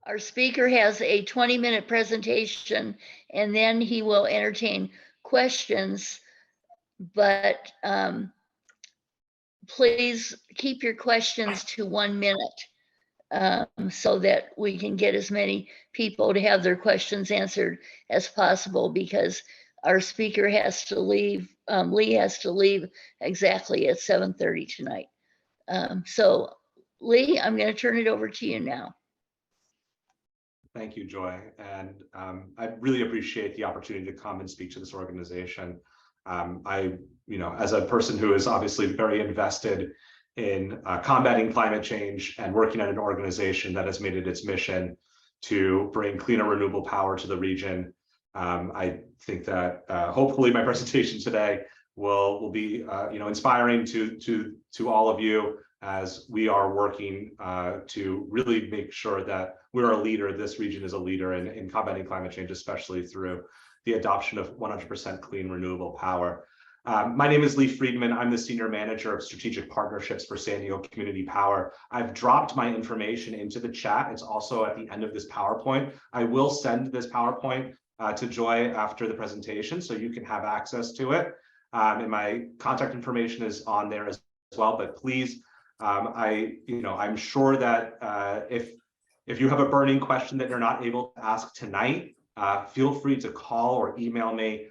Our speaker has a 20-minute presentation, and then he will entertain questions, but please keep your questions to 1 minute so that we can get as many people to have their questions answered as possible, because our speaker has to leave, Lee has to leave exactly at 7:30 tonight. So Lee, I'm going to turn it over to you now. Thank you, Joy. And I really appreciate the opportunity to come and speak to this organization. As a person who is obviously very invested in combating climate change and working at an organization that has made it its mission to bring cleaner renewable power to the region, I think that hopefully my presentation today will be inspiring to all of you as we are working to really make sure that we're a leader. This region is a leader in combating climate change, especially through the adoption of 100% clean renewable power. My name is Lee Friedman. I'm the Senior Manager of Strategic Partnerships for San Diego Community Power. I've dropped my information into the chat. It's also at the end of this PowerPoint. I will send this PowerPoint to Joy after the presentation so you can have access to it. And my contact information is on there as well, but please, I'm sure that if you have a burning question that you're not able to ask tonight, feel free to call or email me.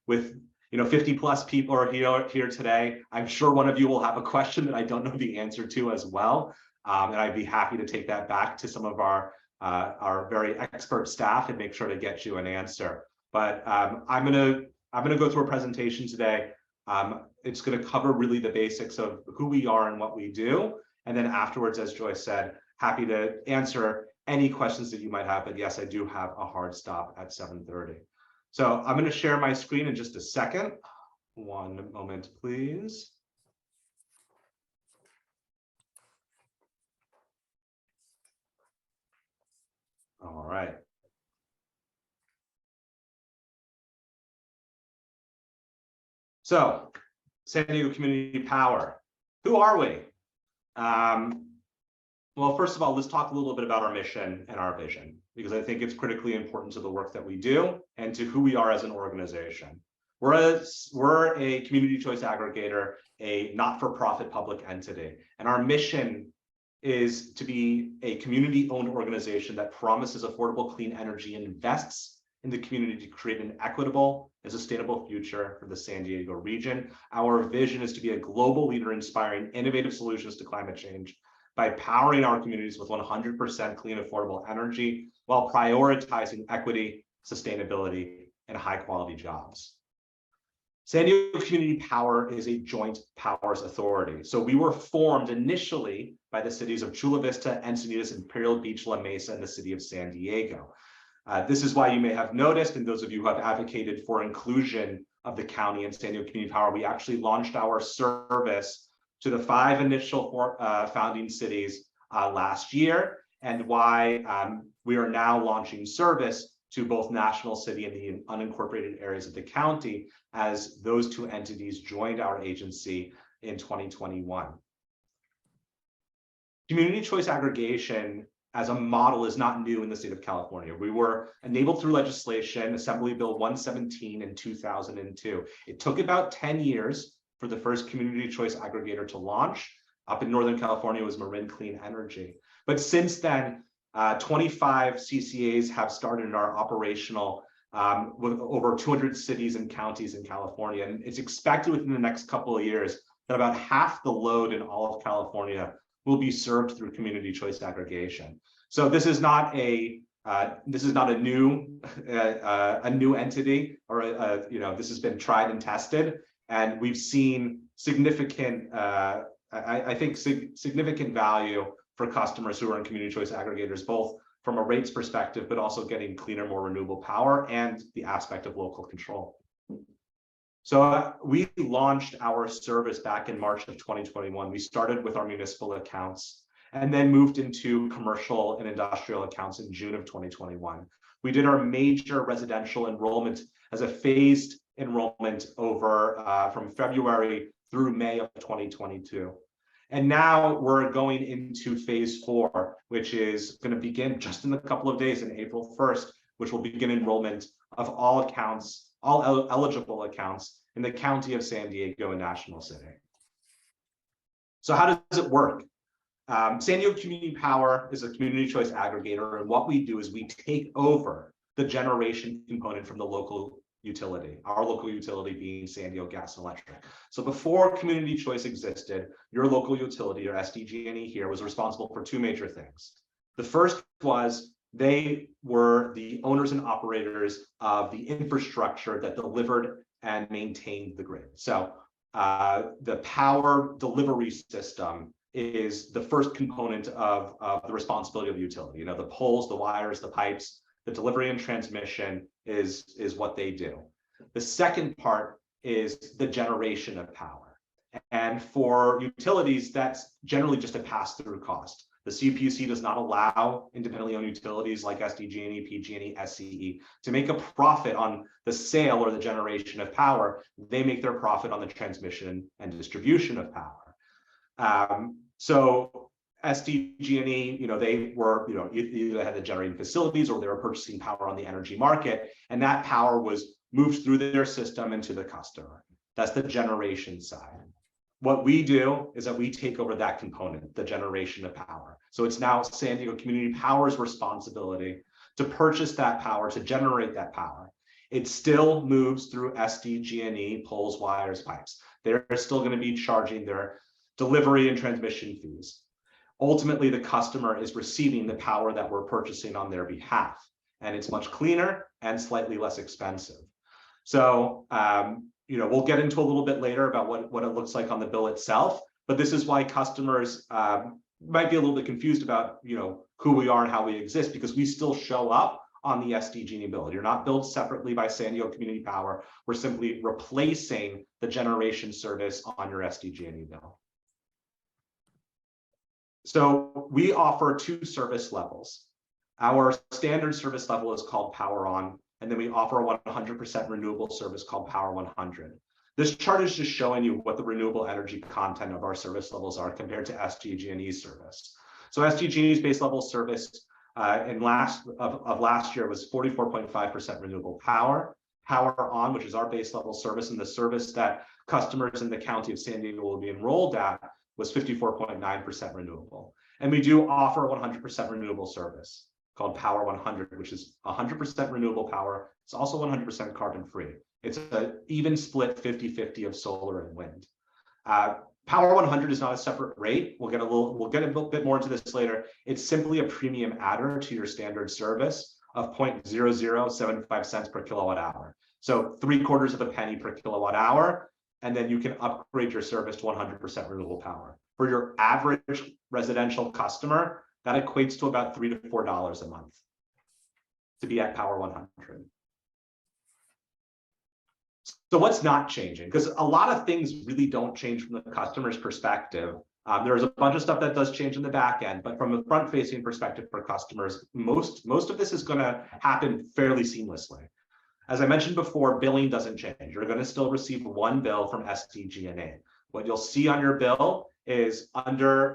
With 50 plus people are here today, I'm sure one of you will have a question that I don't know the answer to as well, and I'd be happy to take that back to some of our very expert staff and make sure to get you an answer. But I'm gonna go through a presentation today. It's going to cover really the basics of who we are and what we do. And then afterwards, as Joy said, happy to answer any questions that you might have. But yes, I do have a hard stop at 7:30. So I'm going to share my screen in just a second. One moment, please. All right. So, San Diego Community Power, who are we? Well, first of all, let's talk a little bit about our mission and our vision, because I think it's critically important to the work that we do and to who we are as an organization. We're a community choice aggregator, a not-for-profit public entity, and our mission is to be a community-owned organization that promises affordable clean energy and invests in the community to create an equitable and sustainable future for the San Diego region. Our vision is to be a global leader inspiring innovative solutions to climate change by powering our communities with 100% clean, affordable energy while prioritizing equity, sustainability, and high-quality jobs. San Diego Community Power is a joint powers authority. So we were formed initially by the cities of Chula Vista, Encinitas, Imperial Beach, La Mesa, and the city of San Diego. This is why you may have noticed, and those of you who have advocated for inclusion of the county and San Diego Community Power, we actually launched our service to the 5 initial founding cities last year, and why we are now launching service to both National City and the unincorporated areas of the county, as those 2 entities joined our agency in 2021. Community choice aggregation as a model is not new in the state of California. We were enabled through legislation, Assembly Bill 117 in 2002. It took about 10 years for the first community choice aggregator to launch. Up in Northern California was Marin Clean Energy. But since then, 25 CCAs have started and are operational with over 200 cities and counties in California. And it's expected within the next couple of years that about half the load in all of California will be served through community choice aggregation. So this is not a new entity, or this has been tried and tested, and we've seen significant significant value for customers who are in community choice aggregators, both from a rates perspective, but also getting cleaner, more renewable power and the aspect of local control. So we launched our service back in March of 2021. We started with our municipal accounts and then moved into commercial and industrial accounts in June of 2021. We did our major residential enrollment as a phased enrollment over from February through May of 2022. And now we're going into phase 4, which is going to begin just in a couple of days, in April 1st, which will begin enrollment of all accounts, all eligible accounts in the county of San Diego and National City. So how does it work? San Diego Community Power is a community choice aggregator, and what we do is we take over the generation component from the local utility, our local utility being San Diego Gas and Electric. So before community choice existed, your local utility, or SDG&E here, was responsible for 2 major things. The first was they were the owners and operators of the infrastructure that delivered and maintained the grid. So the power delivery system is the first component of the responsibility of the utility. You know, the poles, the wires, the pipes, the delivery and transmission is what they do. The second part is the generation of power. And for utilities, that's generally just a pass-through cost. The CPUC does not allow independently owned utilities like SDG&E, PG&E, SCE to make a profit on the sale or the generation of power. They make their profit on the transmission and distribution of power. So SDG&E, you know, they were, you know, either had the generating facilities or they were purchasing power on the energy market, and that power was moved through their system into the customer. That's the generation side. What we do is that we take over that component, the generation of power. So it's now San Diego Community Power's responsibility to purchase that power, to generate that power. It still moves through SDG&E, poles, wires, pipes. They're still going to be charging their delivery and transmission fees. Ultimately, the customer is receiving the power that we're purchasing on their behalf, and it's much cleaner and slightly less expensive. So, you know, we'll get into a little bit later about what it looks like on the bill itself, but this is why customers might be a little bit confused about, you know, who we are and how we exist, because we still show up on the SDG&E bill. You're not billed separately by San Diego Community Power. We're simply replacing the generation service on your SDG&E bill. So we offer 2 service levels. Our standard service level is called Power On, and then we offer a 100% renewable service called Power 100. This chart is just showing you what the renewable energy content of our service levels are compared to SDG&E's service. So SDG&E's base level service last year was 44.5% renewable power. Power On, which is our base level service and the service that customers in the county of San Diego will be enrolled at, was 54.9% renewable. And we do offer a 100% renewable service called Power 100, which is 100% renewable power. It's also 100% carbon free. It's an even split 50-50 of solar and wind. Power 100 is not a separate rate. We'll get a bit more into this later. It's simply a premium adder to your standard service of 0.0075 cents per kilowatt hour. So 3/4 of a penny per kilowatt hour, and then you can upgrade your service to 100% renewable power. For your average residential customer, that equates to about $3 to $4 a month to be at Power 100. So what's not changing? Because a lot of things really don't change from the customer's perspective. There's a bunch of stuff that does change in the back end, but from a front-facing perspective for customers, most of this is going to happen fairly seamlessly. As I mentioned before, billing doesn't change. You're going to still receive 1 bill from SDG&E. What you'll see on your bill is under,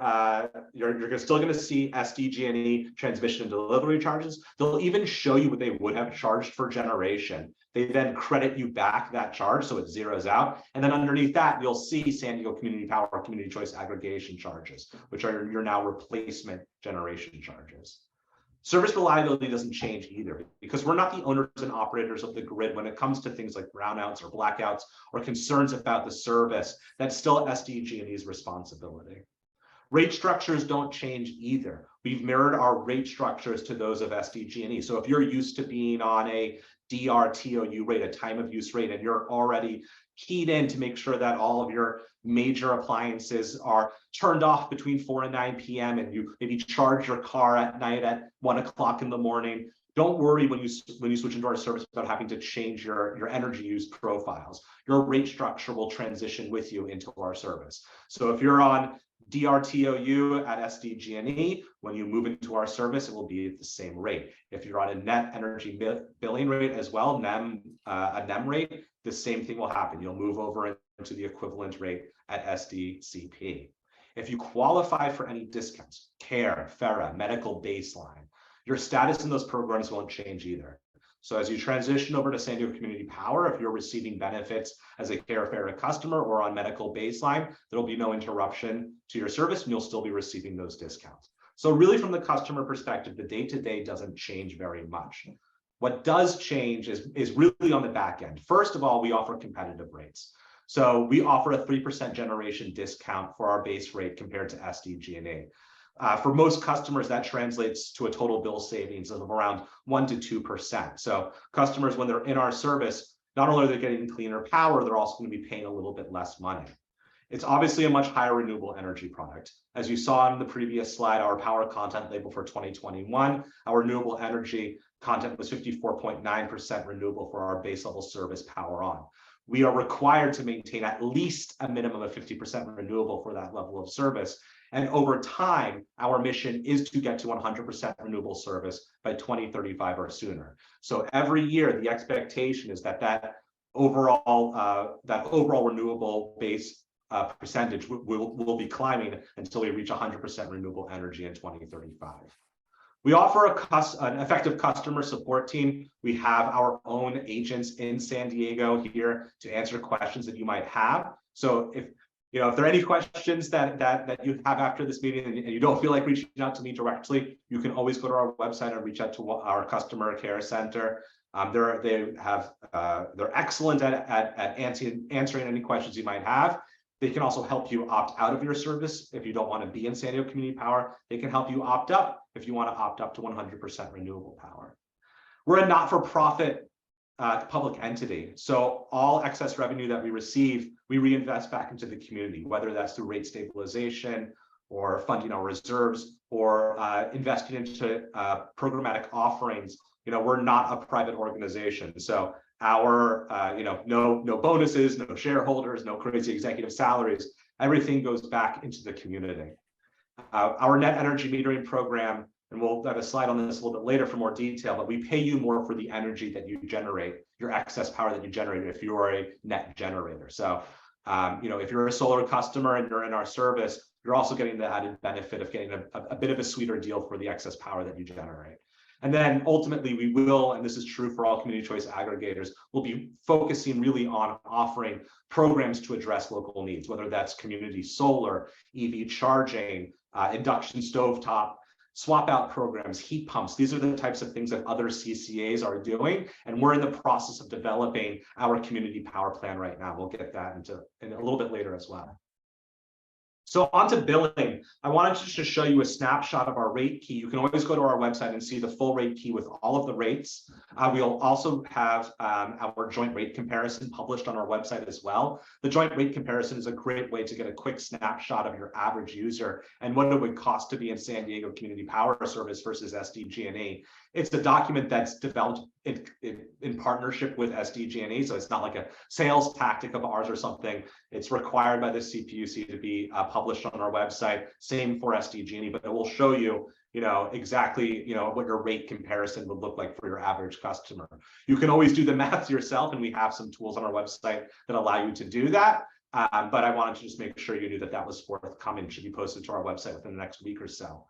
you're still going to see SDG&E transmission and delivery charges. They'll even show you what they would have charged for generation. They then credit you back that charge, so it zeroes out. And then underneath that, you'll see San Diego Community Power Community Choice aggregation charges, which are your now replacement generation charges. Service reliability doesn't change either, because we're not the owners and operators of the grid when it comes to things like brownouts or blackouts or concerns about the service. That's still SDG&E's responsibility. Rate structures don't change either. We've mirrored our rate structures to those of SDG&E. So if you're used to being on a DRTOU rate, a time of use rate, and you're already keyed in to make sure that all of your major appliances are turned off between 4 and 9 p.m. and you maybe charge your car at night at 1 o'clock in the morning, don't worry when you switch into our service about having to change your energy use profiles. Your rate structure will transition with you into our service. So if you're on DRTOU at SDG&E, when you move into our service, it will be at the same rate. If you're on a net energy billing rate as well, a NEM rate, the same thing will happen. You'll move over into the equivalent rate at SDCP. If you qualify for any discounts, care, FERA, medical baseline, your status in those programs won't change either. So as you transition over to San Diego Community Power, if you're receiving benefits as a care FERA customer or on medical baseline, there'll be no interruption to your service and you'll still be receiving those discounts. So really from the customer perspective, the day-to-day doesn't change very much. What does change is really on the back end. First of all, we offer competitive rates. So we offer a 3% generation discount for our base rate compared to SDG&E. For most customers, that translates to a total bill savings of around 1 to 2%. So customers, when they're in our service, not only are they getting cleaner power, they're also going to be paying a little bit less money. It's obviously a much higher renewable energy product. As you saw in the previous slide, our power content label for 2021, our renewable energy content was 54.9% renewable for our base level service Power On. We are required to maintain at least a minimum of 50% renewable for that level of service. And over time, our mission is to get to 100% renewable service by 2035 or sooner. So every year, the expectation is that overall renewable base percentage will be climbing until we reach 100% renewable energy in 2035. We offer an effective customer support team. We have our own agents in San Diego here to answer questions that you might have. So if there are any questions that you have after this meeting and you don't feel like reaching out to me directly, you can always go to our website and reach out to our customer care center. They're excellent at answering any questions you might have. They can also help you opt out of your service if you don't want to be in San Diego Community Power. They can help you opt up if you want to opt up to 100% renewable power. We're a not-for-profit public entity, so all excess revenue that we receive, we reinvest back into the community, whether that's through rate stabilization or funding our reserves or investing into programmatic offerings. We're not a private organization, so our no bonuses, no shareholders, no crazy executive salaries. Everything goes back into the community. Our net energy metering program, and we'll have a slide on this a little bit later for more detail, but we pay you more for the energy that you generate, your excess power that you generate if you are a net generator. So if you're a solar customer and you're in our service, you're also getting the added benefit of getting a bit of a sweeter deal for the excess power that you generate. And then ultimately we will, and this is true for all community choice aggregators, we'll be focusing really on offering programs to address local needs, whether that's community solar, EV charging, induction stovetop, swap out programs, heat pumps. These are the types of things that other CCAs are doing. And we're in the process of developing our community power plan right now. We'll get that into a little bit later as well. So on to billing, I wanted to just show you a snapshot of our rate key. You can always go to our website and see the full rate key with all of the rates. We'll also have our joint rate comparison published on our website as well. The joint rate comparison is a great way to get a quick snapshot of your average user and what it would cost to be in San Diego Community Power Service versus SDG&E. It's a document that's developed in partnership with SDG&E, so it's not like a sales tactic of ours or something. It's required by the CPUC to be published on our website. Same for SDG&E, but it will show you, exactly, what your rate comparison would look like for your average customer. You can always do the math yourself, and we have some tools on our website that allow you to do that. But I wanted to just make sure you knew that that was forthcoming. It should be posted to our website within the next week or so.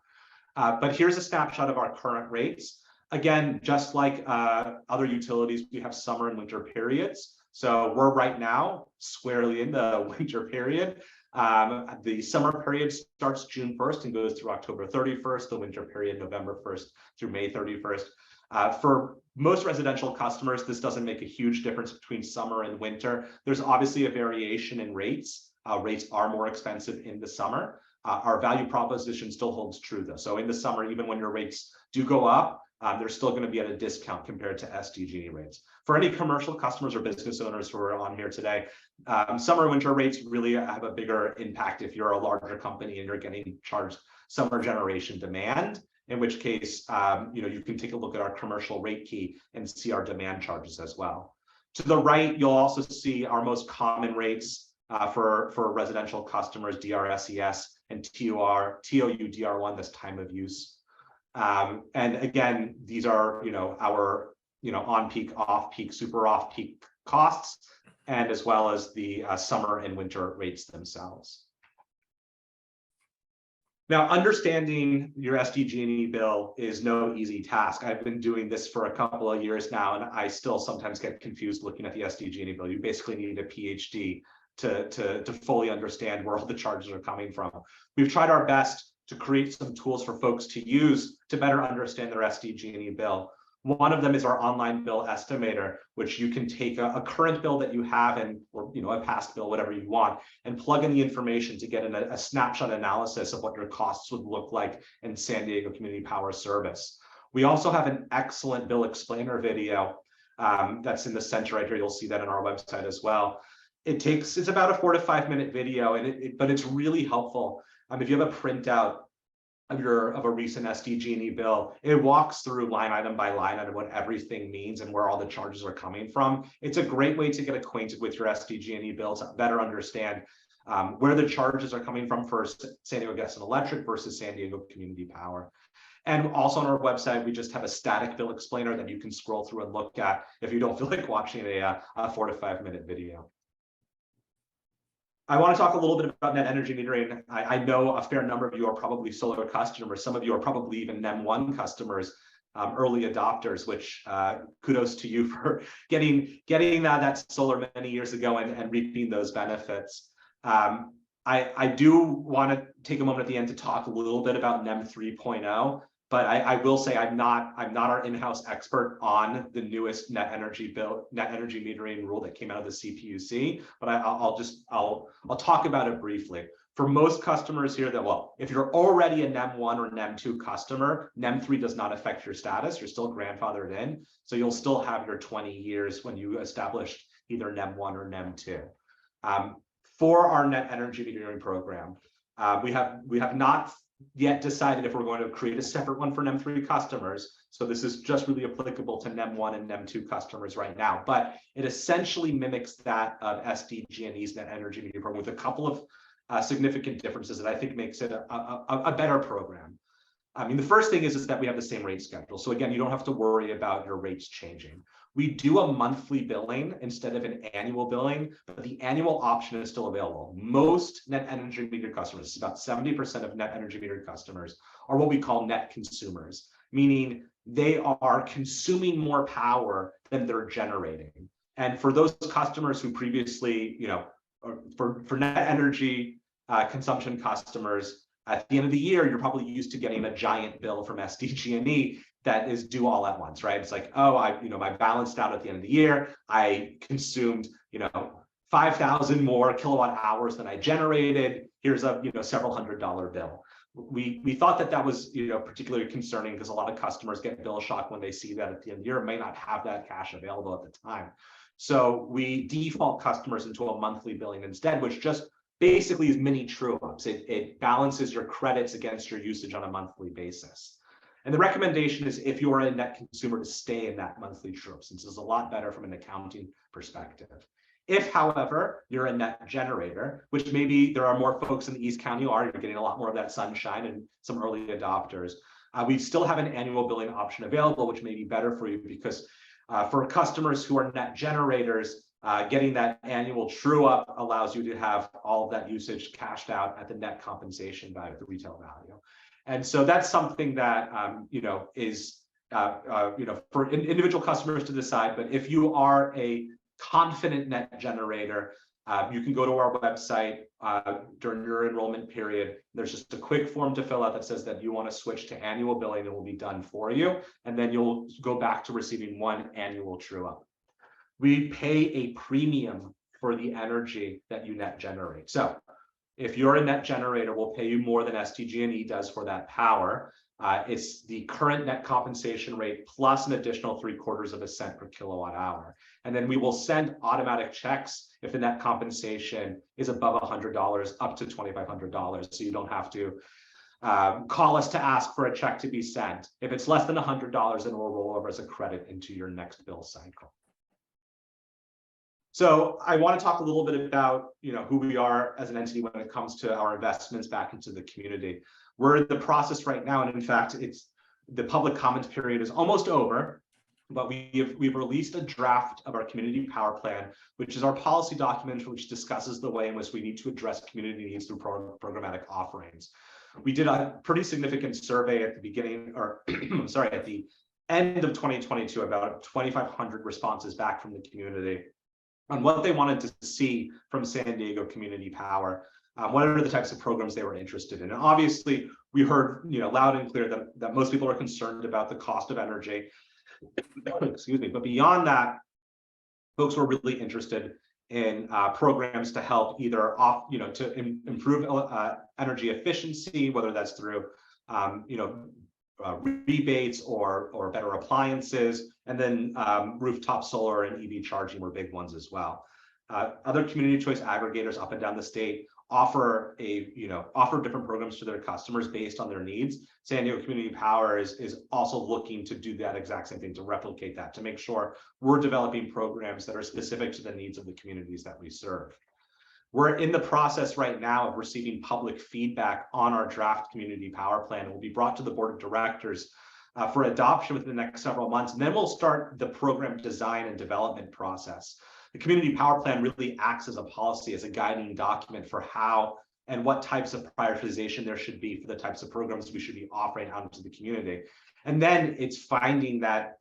But here's a snapshot of our current rates. Again, just like other utilities, we have summer and winter periods. So we're right now squarely in the winter period. The summer period starts June 1st and goes through October 31st, the winter period November 1st through May 31st. For most residential customers, this doesn't make a huge difference between summer and winter. There's obviously a variation in rates. Rates are more expensive in the summer. Our value proposition still holds true though. So in the summer, even when your rates do go up, they're still going to be at a discount compared to SDG&E rates. For any commercial customers or business owners who are on here today, summer and winter rates really have a bigger impact if you're a larger company and you're getting charged summer generation demand, in which case, you can take a look at our commercial rate key and see our demand charges as well. To the right, you'll also see our most common rates for residential customers, DRSES and TOU DR1, this time of use. And again, these are, our, on-peak, off-peak, super off-peak costs, and as well as the summer and winter rates themselves. Now, understanding your SDG&E bill is no easy task. I've been doing this for a couple of years now, and I still sometimes get confused looking at the SDG&E bill. You basically need a PhD to fully understand where all the charges are coming from. We've tried our best to create some tools for folks to use to better understand their SDG&E bill. One of them is our online bill estimator, which you can take a current bill that you have and, or a past bill, whatever you want, and plug in the information to get a snapshot analysis of what your costs would look like in San Diego Community Power Service. We also have an excellent bill explainer video that's in the center right here. You'll see that on our website as well. It's about a 4 to 5 minute video, but it's really helpful. If you have a printout of a recent SDG&E bill, it walks through line item by line item what everything means and where all the charges are coming from. It's a great way to get acquainted with your SDG&E bills, better understand where the charges are coming from for San Diego Gas and Electric versus San Diego Community Power. And also on our website, we just have a static bill explainer that you can scroll through and look at if you don't feel like watching a 4 to 5 minute video. I want to talk a little bit about net energy metering. I know a fair number of you are probably solar customers. Some of you are probably even NEM1 customers, early adopters, which kudos to you for getting that solar many years ago and reaping those benefits. I do want to take a moment at the end to talk a little bit about NEM 3.0. But I will say I'm not our in-house expert on the newest net energy metering rule that came out of the CPUC. But I'll talk about it briefly. For most customers here, if you're already a NEM 1 or NEM 2 customer, NEM 3 does not affect your status. You're still grandfathered in, so you'll still have your 20 years when you established either NEM 1 or NEM 2. For our net energy metering program, we have not yet decided if we're going to create a separate one for NEM 3 customers. So this is just really applicable to NEM 1 and NEM 2 customers right now. But it essentially mimics that of SDG&E's net energy metering program with a couple of significant differences that I think makes it a better program. I mean, the first thing is that we have the same rate schedule. So again, you don't have to worry about your rates changing. We do a monthly billing instead of an annual billing, but the annual option is still available. Most net energy meter customers, about 70% of net energy meter customers, are what we call net consumers, meaning they are consuming more power than they're generating. And for those customers who previously, for net energy consumption customers, at the end of the year, you're probably used to getting a giant bill from SDG&E that is due all at once, right? It's like, oh, I balanced out at the end of the year. I consumed, 5,000 more kilowatt hours than I generated. Here's a, several $100 bill. We thought that was, particularly concerning because a lot of customers get bill shock when they see that at the end of the year, may not have that cash available at the time. So we default customers into a monthly billing instead, which just basically is mini true-ups. It balances your credits against your usage on a monthly basis. And the recommendation is if you're a net consumer to stay in that monthly true-up, since it's a lot better from an accounting perspective. If, however, you're a net generator, which maybe there are more folks in the East County you're getting a lot more of that sunshine and some early adopters, we still have an annual billing option available, which may be better for you because for customers who are net generators, getting that annual true-up allows you to have all of that usage cashed out at the net compensation value, the retail value. And so that's something that, is, for individual customers to decide. But if you are a confident net generator, you can go to our website during your enrollment period. There's just a quick form to fill out that says that you want to switch to annual billing. It will be done for you. And then you'll go back to receiving one annual true-up. We pay a premium for the energy that you net generate. So if you're a net generator, we'll pay you more than SDG&E does for that power. It's the current net compensation rate plus an additional 0.75 cents per kilowatt hour. And then we will send automatic checks if the net compensation is above $100 up to $2,500. So you don't have to call us to ask for a check to be sent. If it's less than $100, then it will roll over as a credit into your next bill cycle. So I want to talk a little bit about, who we are as an entity when it comes to our investments back into the community. We're in the process right now, and in fact, the public comment period is almost over, but we've released a draft of our community power plan, which is our policy document which discusses the way in which we need to address community needs through programmatic offerings. We did a pretty significant survey at the beginning, or sorry, at the end of 2022, about 2,500 responses back from the community on what they wanted to see from San Diego Community Power. What are the types of programs they were interested in? And obviously, we heard loud and clear that most people are concerned about the cost of energy. Excuse me. But beyond that, folks were really interested in programs to help either improve energy efficiency, whether that's through rebates or better appliances, and then rooftop solar and EV charging were big ones as well. Other community choice aggregators up and down the state offer different programs to their customers based on their needs. San Diego Community Power is also looking to do that exact same thing, to replicate that, to make sure we're developing programs that are specific to the needs of the communities that we serve. We're in the process right now of receiving public feedback on our draft community power plan. It will be brought to the board of directors for adoption within the next several months, and then we'll start the program design and development process. The community power plan really acts as a policy, as a guiding document for how and what types of prioritization there should be for the types of programs we should be offering out into the community. And then it's finding that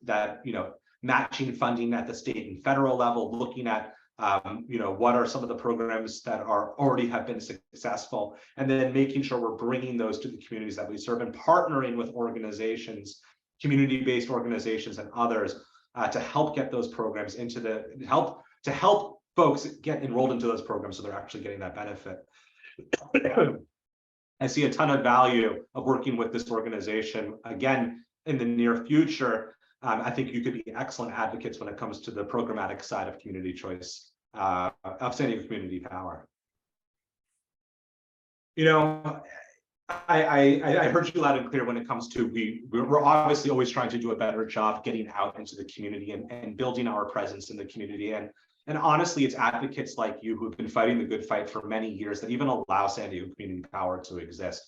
matching funding at the state and federal level, looking at what are some of the programs that already have been successful, and then making sure we're bringing those to the communities that we serve, and partnering with organizations, community-based organizations and others to help get those programs to help folks get enrolled into those programs so they're actually getting that benefit. I see a ton of value of working with this organization. Again, in the near future, I think you could be excellent advocates when it comes to the programmatic side of community choice, of San Diego Community Power. I heard you loud and clear when it comes to we're obviously always trying to do a better job getting out into the community and building our presence in the community. And honestly, it's advocates like you who've been fighting the good fight for many years that even allow San Diego Community Power to exist.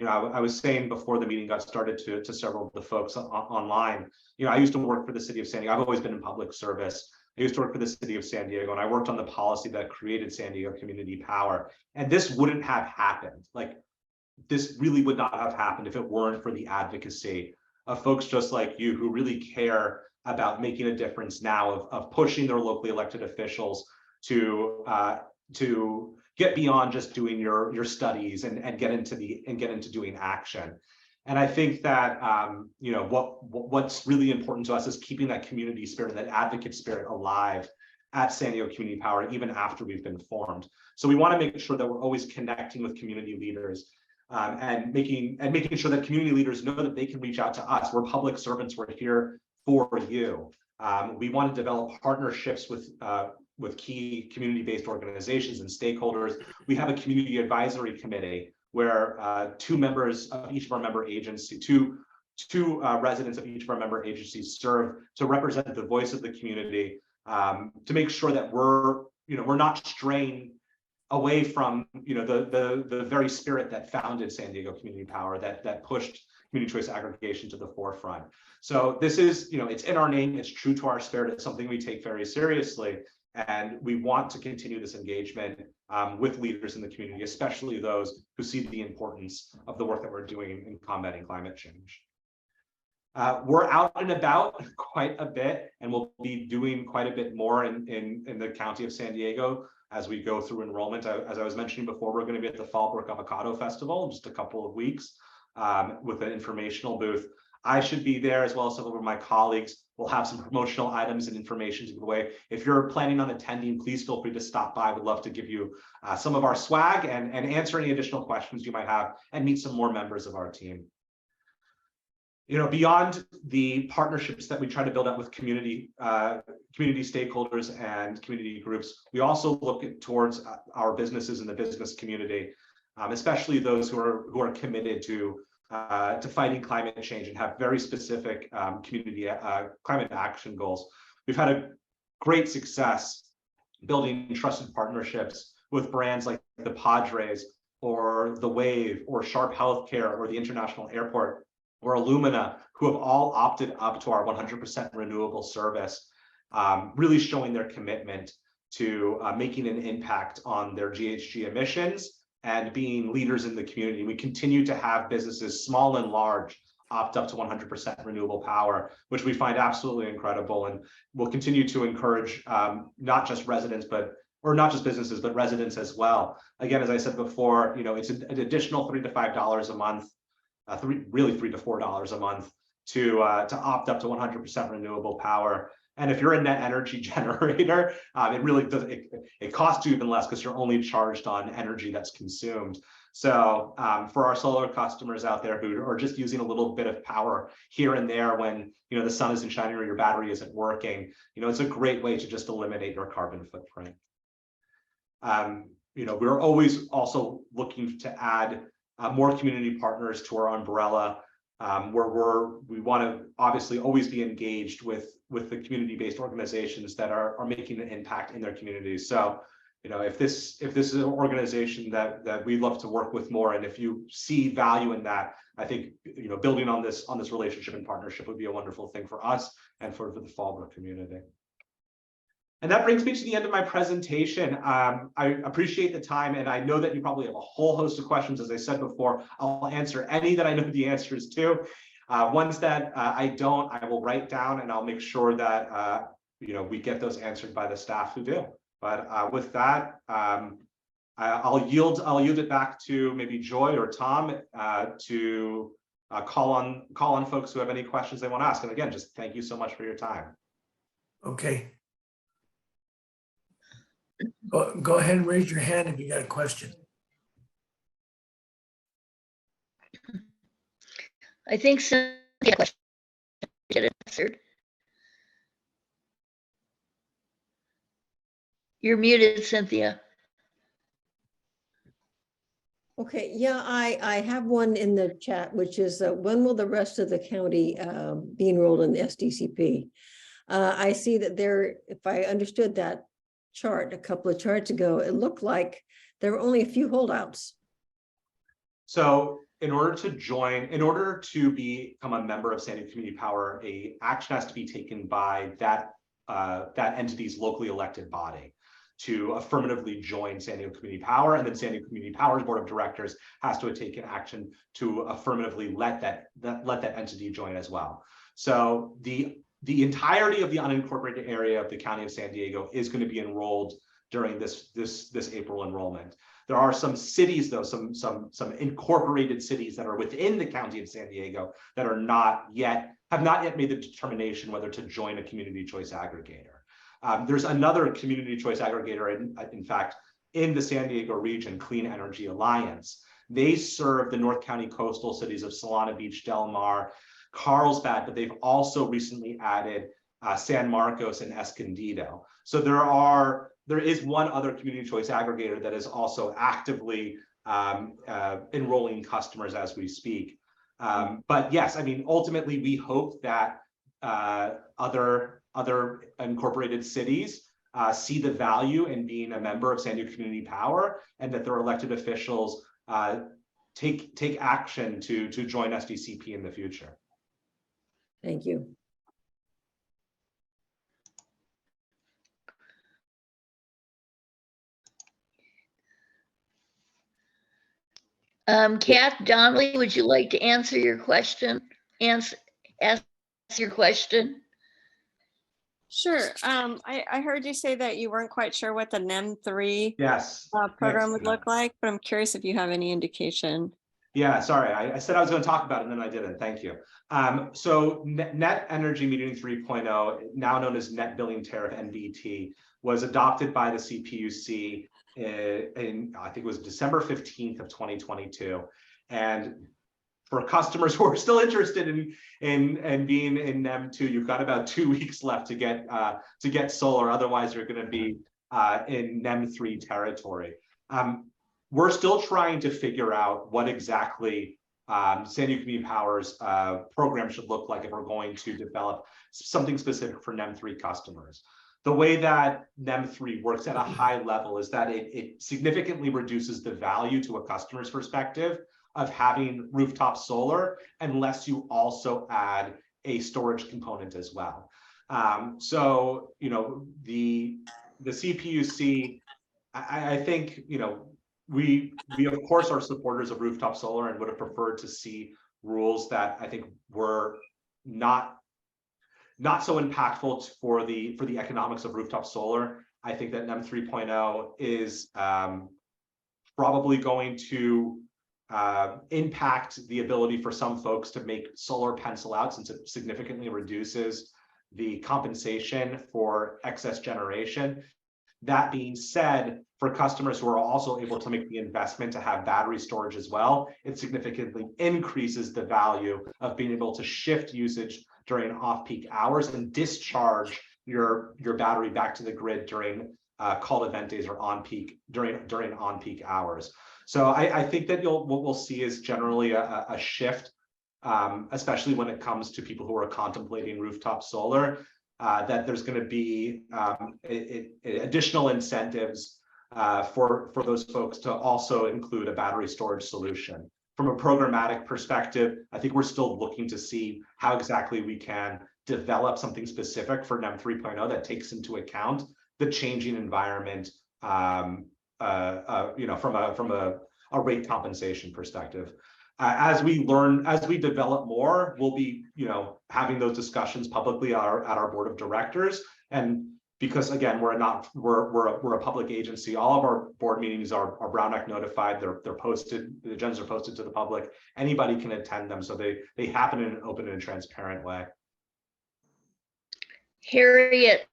I was saying before the meeting got started to several of the folks online, I used to work for the city of San Diego. I've always been in public service. I used to work for the city of San Diego, and I worked on the policy that created San Diego Community Power. And this wouldn't have happened. This really would not have happened if it weren't for the advocacy of folks just like you who really care about making a difference now, of pushing their locally elected officials to get beyond just doing your studies and get into doing action. And I think that what's really important to us is keeping that community spirit, that advocate spirit alive at San Diego Community Power, even after we've been formed. So we want to make sure that we're always connecting with community leaders and making sure that community leaders know that they can reach out to us. We're public servants. We're here for you. We want to develop partnerships with key community-based organizations and stakeholders. We have a community advisory committee where two members of each of our member agencies, two residents of each of our member agencies serve to represent the voice of the community, to make sure that we're not straying away from the very spirit that founded San Diego Community Power, that pushed community choice aggregation to the forefront. So this is, it's in our name, it's true to our spirit, it's something we take very seriously. And we want to continue this engagement with leaders in the community, especially those who see the importance of the work that we're doing in combating climate change. We're out and about quite a bit, and we'll be doing quite a bit more in the county of San Diego as we go through enrollment. As I was mentioning before, we're going to be at the Fallbrook Avocado Festival in just a couple of weeks with an informational booth. I should be there, as well as some of my colleagues. We'll have some promotional items and information to give away. If you're planning on attending, please feel free to stop by. We'd love to give you some of our swag and answer any additional questions you might have and meet some more members of our team. Beyond the partnerships that we try to build up with community stakeholders and community groups, we also look towards our businesses in the business community, especially those who are committed to fighting climate change and have very specific community climate action goals. We've had a great success building trusted partnerships with brands like the Padres or the Wave or Sharp Healthcare or the International Airport or Illumina, who have all opted up to our 100% renewable service, really showing their commitment to making an impact on their GHG emissions and being leaders in the community. We continue to have businesses, small and large, opt up to 100% renewable power, which we find absolutely incredible. And we'll continue to encourage not just residents, or not just businesses, but residents as well. Again, as I said before, it's an additional $3 to $5 a month, really $3 to $4 a month to opt up to 100% renewable power. And if you're a net energy generator, it really does, it costs you even less because you're only charged on energy that's consumed. So for our solar customers out there who are just using a little bit of power here and there when the sun isn't shining or your battery isn't working, it's a great way to just eliminate your carbon footprint. We're always also looking to add more community partners to our umbrella, where we want to obviously always be engaged with the community-based organizations that are making an impact in their communities. So, if this is an organization that we'd love to work with more, and if you see value in that, I think building on this relationship and partnership would be a wonderful thing for us and for the Fallbrook community. And that brings me to the end of my presentation. I appreciate the time, and I know that you probably have a whole host of questions. As I said before, I'll answer any that I know the answers to. Ones that I don't, I will write down, and I'll make sure that we get those answered by the staff who do. But with that, I'll yield it back to maybe Joy or Tom to call on folks who have any questions they want to ask. And again, just thank you so much for your time. Okay. Go ahead and raise your hand if you got a question. I think Cynthia question get answered. You're muted, Cynthia. Okay, yeah, I have one in the chat, which is when will the rest of the county be enrolled in the SDCP? I see that there, if I understood that chart a couple of charts ago, it looked like there were only a few holdouts. So in order to become a member of San Diego Community Power, action has to be taken by that entity's locally elected body to affirmatively join San Diego Community Power, and then San Diego Community Power's board of directors has to take an action to affirmatively let that entity join as well. So the entirety of the unincorporated area of the county of San Diego is going to be enrolled during this April enrollment. There are some cities, though, some incorporated cities that are within the county of San Diego that have not yet made the determination whether to join a community choice aggregator. There's another community choice aggregator, in fact, in the San Diego region, Clean Energy Alliance. They serve the North County coastal cities of Solana Beach, Del Mar, Carlsbad, but they've also recently added San Marcos and Escondido. So there is one other community choice aggregator that is also actively enrolling customers as we speak. But yes, I mean, ultimately, we hope that other incorporated cities see the value in being a member of San Diego Community Power, and that their elected officials take action to join SDCP in the future. Thank you. Kat Donnelly, would you like to answer your question? Ask your question. Sure. I heard you say that you weren't quite sure what the NEM3 Yes. program would look like, but I'm curious if you have any indication. Yeah, sorry, I said I was going to talk about it and then I didn't. Thank you. So Net Energy Metering 3.0, now known as Net Billing Tariff (NBT), was adopted by the CPUC in I think it was December 15th of 2022, and for customers who are still interested in being in NEM2, you've got about 2 weeks left to get solar. Otherwise, you're going to be in NEM3 territory. We're still trying to figure out what exactly San Diego Community Power's program should look like if we're going to develop something specific for NEM3 customers. The way that NEM3 works at a high level is that it significantly reduces the value to a customer's perspective of having rooftop solar unless you also add a storage component as well. So, the CPUC, I think, we of course are supporters of rooftop solar and would have preferred to see rules that I think were not so impactful for the economics of rooftop solar. I think that NEM 3.0 is probably going to impact the ability for some folks to make solar pencil out, since it significantly reduces the compensation for excess generation. That being said, for customers who are also able to make the investment to have battery storage as well, it significantly increases the value of being able to shift usage during off-peak hours and discharge your battery back to the grid during called event days or on-peak during on-peak hours. So I think that what we'll see is generally a shift, especially when it comes to people who are contemplating rooftop solar, that there's going to be additional incentives for those folks to also include a battery storage solution. From a programmatic perspective, I think we're still looking to see how exactly we can develop something specific for NEM 3.0 that takes into account the changing environment, from a rate compensation perspective. As we develop more, we'll be, having those discussions publicly at our board of directors. And because again, we're a public agency, all of our board meetings are Brown Act notified. They're posted. The agendas are posted to the public. Anybody can attend them, so they happen in an open and transparent way. Harriet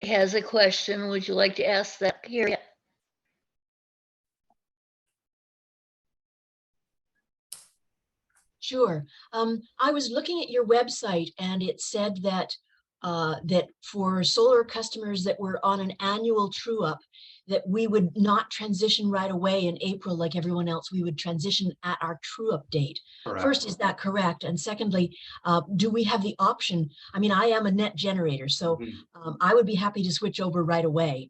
has a question. Would you like to ask that, Harriet? Sure. I was looking at your website and it said that that for solar customers that were on an annual true up, that we would not transition right away in April like everyone else. We would transition at our true up date. Correct. First, is that correct? And secondly, do we have the option? I mean, I am a net generator, so I would be happy to switch over right away.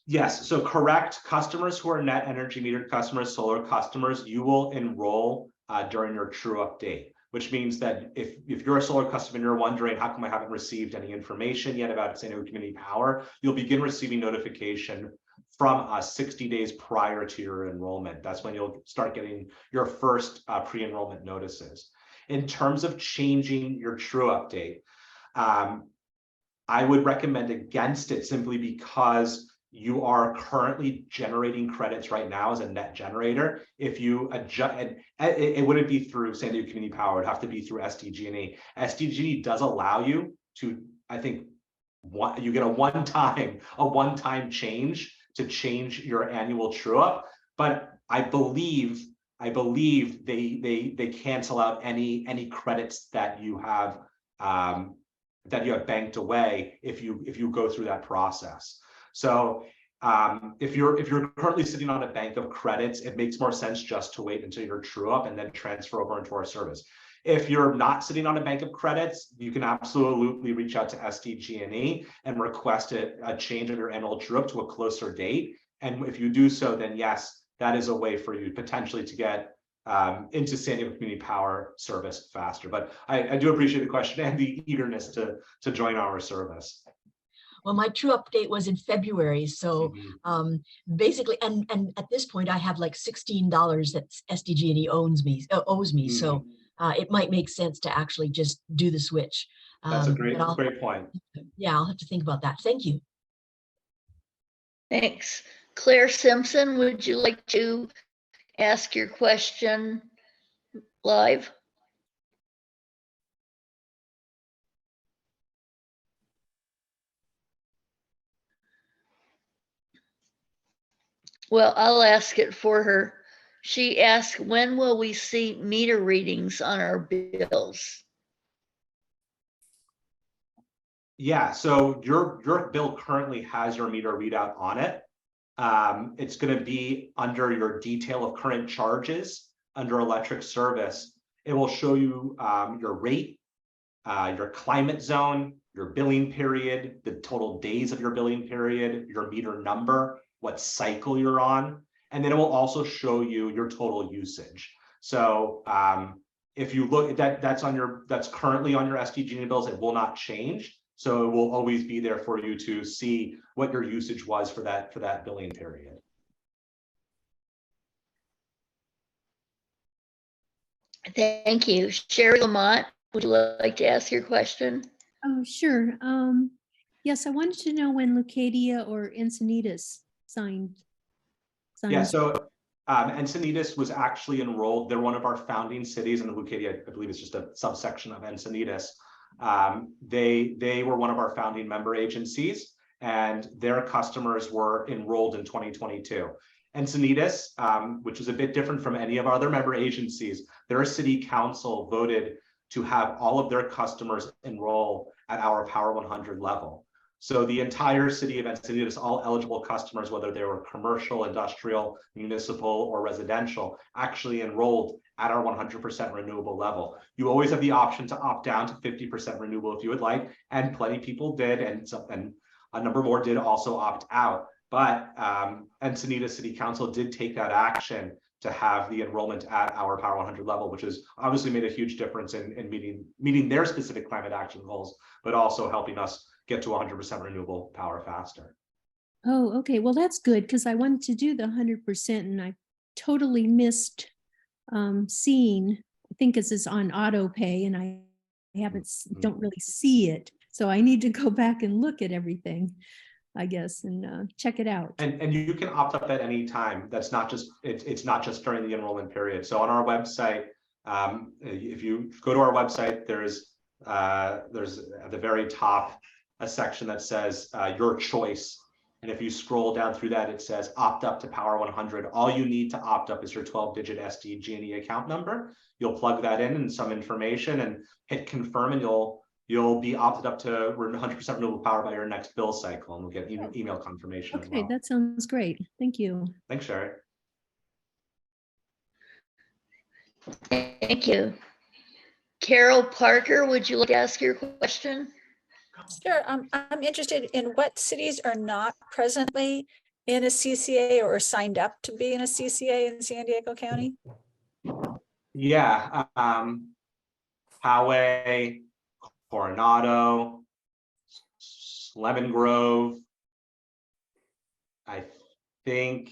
Yes, so correct. Customers who are net energy metered customers, solar customers, you will enroll during your true up date, which means that if you're a solar customer and you're wondering how come I haven't received any information yet about San Diego Community Power, you'll begin receiving notification from us 60 days prior to your enrollment. That's when you'll start getting your first pre-enrollment notices. In terms of changing your true up date, I would recommend against it simply because you are currently generating credits right now as a net generator. If you adjust, and it wouldn't be through San Diego Community Power, it'd have to be through SDG&E. SDG&E does allow you to, I think, you get a one-time change to change your annual true up, but I believe they cancel out any credits that you have banked away if you go through that process. So if you're currently sitting on a bank of credits, it makes more sense just to wait until you're true up and then transfer over into our service. If you're not sitting on a bank of credits, you can absolutely reach out to SDG&E and request a change of your annual true up to a closer date. And if you do so, then yes, that is a way for you potentially to get into San Diego Community Power service faster. But I do appreciate the question and the eagerness to join our service. Well, my true update was in February. So basically, and at this point, I have like $16 that SDG&E owes me. So it might make sense to actually just do the switch. That's a great point. Yeah, I'll have to think about that. Thank you. Thanks. Claire Simpson, would you like to ask your question live? Well, I'll ask it for her. She asked, when will we see meter readings on our bills? Yeah, so your bill currently has your meter readout on it. It's going to be under your detail of current charges under electric service. It will show you your rate, your climate zone, your billing period, the total days of your billing period, your meter number, what cycle you're on, and then it will also show you your total usage. So if you look at that's currently on your SDG&E bills, it will not change. So it will always be there for you to see what your usage was for that billing period. Thank you. Sherry Lamont, would you like to ask your question? Oh, sure. Yes, I wanted to know when Leucadia or Encinitas signed. Yeah, signed. so Encinitas was actually enrolled. They're one of our founding cities, and Leucadia, I believe, is just a subsection of Encinitas. They were one of our founding member agencies, and their customers were enrolled in 2022. Encinitas, which is a bit different from any of our other member agencies, their city council voted to have all of their customers enroll at our Power 100 level. So the entire city of Encinitas, all eligible customers, whether they were commercial, industrial, municipal, or residential, actually enrolled at our 100% renewable level. You always have the option to opt down to 50% renewable if you would like, and plenty of people did, and a number more did also opt out. But Encinitas City Council did take that action to have the enrollment at our Power 100 level, which has obviously made a huge difference in meeting their specific climate action goals, but also helping us get to 100% renewable power faster. Oh, okay. Well, that's good because I wanted to do the 100% and I totally missed seeing, I think it's on auto pay and I don't really see it. So I need to go back and look at everything, I guess, and check it out. And you can opt up at any time. That's not just, it's not just during the enrollment period. So on our website, if you go to our website, there's at the very top a section that says your choice. And if you scroll down through that, it says opt up to Power 100. All you need to opt up is your 12-digit SDG&E account number. You'll plug that in and some information and hit confirm, and you'll be opted up to 100% renewable power by your next bill cycle, and we'll get email confirmation as Okay, well. that sounds great. Thank you. Thanks, Sherry. Thank you. Carol Parker, would you like to ask your question? Sure. I'm interested in what cities are not presently in a CCA or signed up to be in a CCA in San Diego County. Yeah, Poway, Coronado, Lemon Grove, I think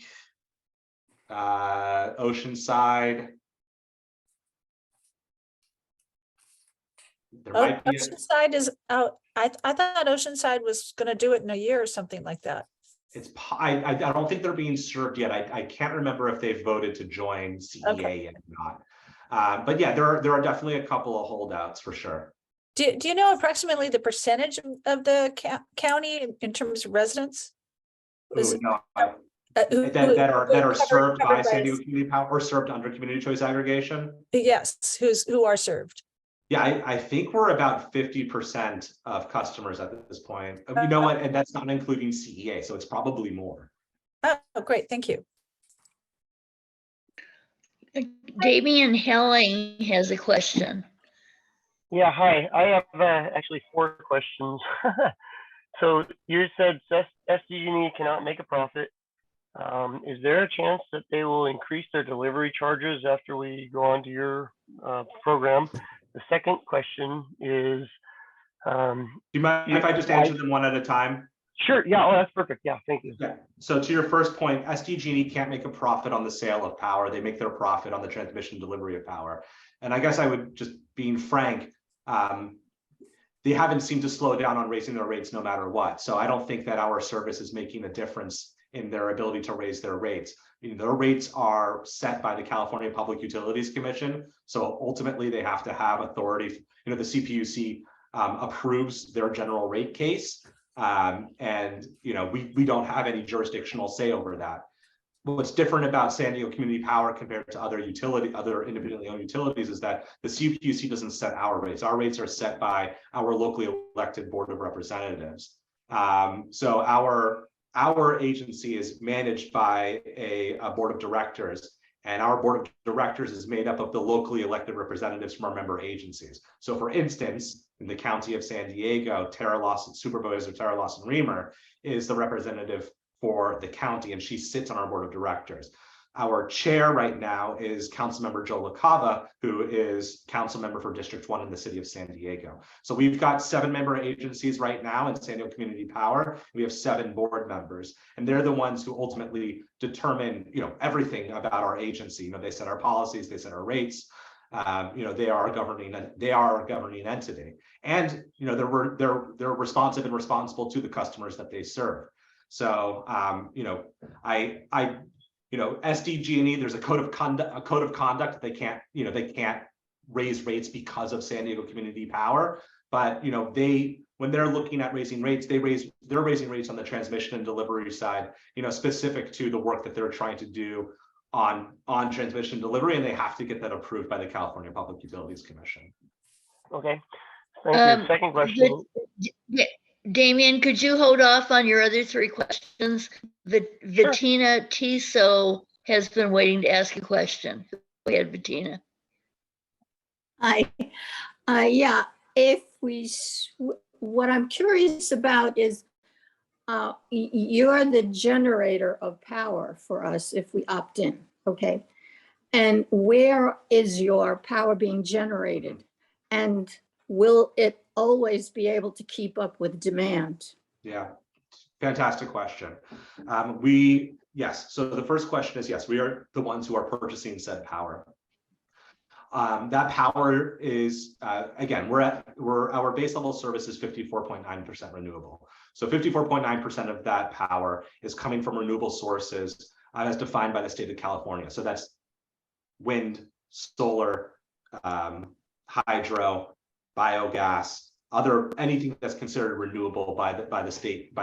Oceanside. There might be Oceanside is out. I thought Oceanside was going to do it in a year or something like that. I don't think they're being served yet. I can't remember if they've voted to join CEA yet or not. But yeah, there are definitely a couple of holdouts for sure. Do you know approximately the percentage of the county in terms of residents? That are served by San Diego Community Power or served under community choice aggregation? Yes, who are served. Yeah, I think we're about 50% of customers at this point. You know what? And that's not including CEA, so it's probably more. Oh, great. Thank you. Damian Helling has a question. Yeah, hi. I have actually 4 questions. So you said SDG&E cannot make a profit. Is there a chance that they will increase their delivery charges after we go on to your program? The second question is, do you mind if I just answer them one at a time? Sure. Yeah. Oh, that's perfect. Yeah. Thank you. Yeah. So to your first point, SDG&E can't make a profit on the sale of power. They make their profit on the transmission delivery of power. And I guess I would just, being frank, they haven't seemed to slow down on raising their rates no matter what. So I don't think that our service is making a difference in their ability to raise their rates. Their rates are set by the California Public Utilities Commission. So ultimately they have to have authority. The CPUC approves their general rate case. And we don't have any jurisdictional say over that. What's different about San Diego Community Power compared to other independently owned utilities is that the CPUC doesn't set our rates. Our rates are set by our locally elected Board of Representatives. So our agency is managed by a board of directors, and our board of directors is made up of the locally elected representatives from our member agencies. So for instance, in the county of San Diego, Supervisor Tara Lawson-Reamer is the representative for the county, and she sits on our board of directors. Our chair right now is Councilmember Joe LaCava, who is council member for District 1 in the city of San Diego. So we've got 7 member agencies right now in San Diego Community Power. We have 7 board members, and they're the ones who ultimately determine, everything about our agency. They set our policies, they set our rates. they are a governing entity, and they're responsive and responsible to the customers that they serve. So SDG&E, there's a code of conduct. They can't raise rates because of San Diego Community Power, but when they're looking at raising rates, they're raising rates on the transmission and delivery side, specific to the work that they're trying to do on transmission and delivery, and they have to get that approved by the California Public Utilities Commission. Okay, thank you. Second question. Damien, could you hold off on your other three questions? Bettina Tiso has been waiting to ask a question. Go ahead, Bettina. Hi. Yeah, if what I'm curious about is you're the generator of power for us if we opt in, okay? And where is your power being generated? And will it always be able to keep up with demand? Yeah, fantastic question. Yes, so the first question is, yes, we are the ones who are purchasing said power. That power is, again, our base level service is 54.9% renewable. So 54.9% of that power is coming from renewable sources as defined by the state of California. So that's wind, solar, hydro, biogas, anything that's considered renewable by the state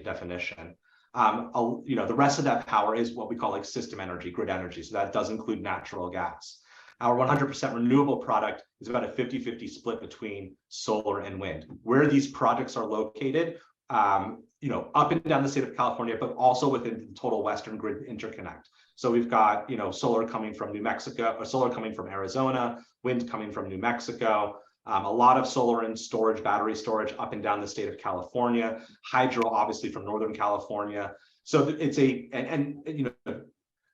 definition. The rest of that power is what we call like system energy, grid energy. So that does include natural gas. Our 100% renewable product is about a 50-50 split between solar and wind. Where these projects are located, up and down the state of California, but also within the total Western grid interconnect. So we've got, solar coming from New Mexico, or solar coming from Arizona, wind coming from New Mexico, a lot of solar and storage, battery storage up and down the state of California, hydro obviously from Northern California. So it's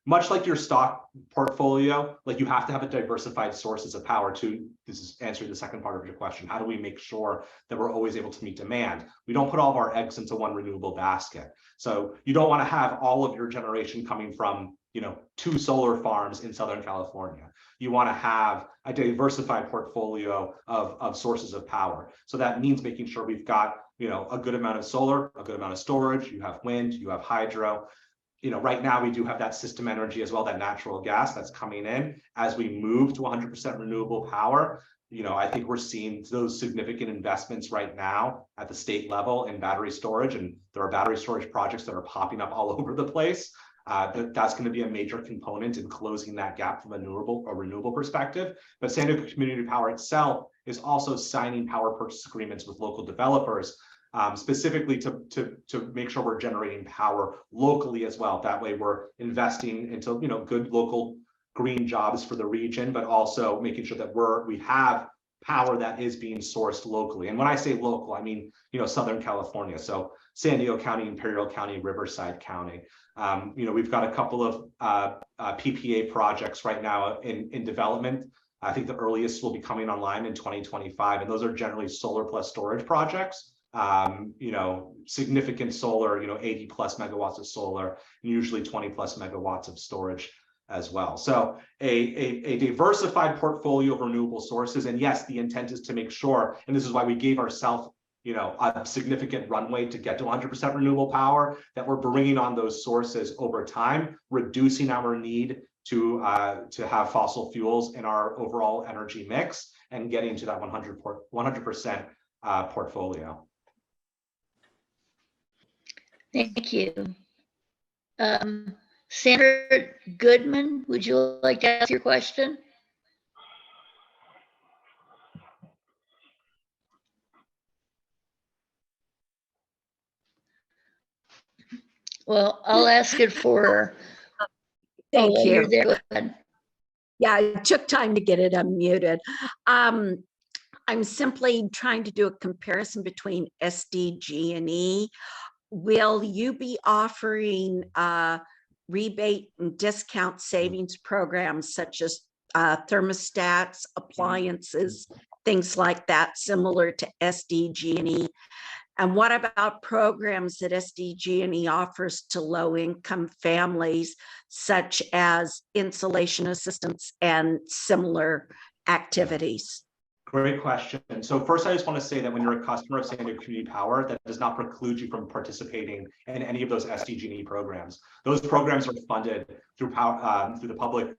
much like your stock portfolio, like you have to have a diversified sources of power to, this is answering the second part of your question, how do we make sure that we're always able to meet demand? We don't put all of our eggs into one renewable basket. So you don't want to have all of your generation coming from, 2 solar farms in Southern California. You want to have a diversified portfolio of sources of power. So that means making sure we've got, a good amount of solar, a good amount of storage, you have wind, you have hydro. Right now we do have that system energy as well, that natural gas that's coming in. As we move to 100% renewable power, I think we're seeing those significant investments right now at the state level in battery storage, and there are battery storage projects that are popping up all over the place. That's going to be a major component in closing that gap from a renewable perspective. But San Diego Community Power itself is also signing power purchase agreements with local developers, specifically to make sure we're generating power locally as well. That way we're investing into good local green jobs for the region, but also making sure that we have power that is being sourced locally. And when I say local, I mean Southern California, so San Diego County, Imperial County, Riverside County. We've got a couple of PPA projects right now in development. I think the earliest will be coming online in 2025, and those are generally solar plus storage projects. Significant solar, 80 plus megawatts of solar, and usually 20 plus megawatts of storage as well. So a diversified portfolio of renewable sources. And yes, the intent is to make sure, and this is why we gave ourselves, a significant runway to get to 100% renewable power, that we're bringing on those sources over time, reducing our need to have fossil fuels in our overall energy mix, and getting to that 100% portfolio. Thank you. Sandra Goodman, would you like to ask your question? Well, I'll ask it for her. Thank you. You're there. Go ahead. Yeah, it took time to get it unmuted. I'm simply trying to do a comparison between SDG&E. Will you be offering rebate and discount savings programs such as thermostats, appliances, things like that, similar to SDG&E? And what about programs that SDG&E offers to low-income families, such as insulation assistance and similar activities? Great question. So first, I just want to say that when you're a customer of San Diego Community Power, that does not preclude you from participating in any of those SDG&E programs. Those programs are funded through through the public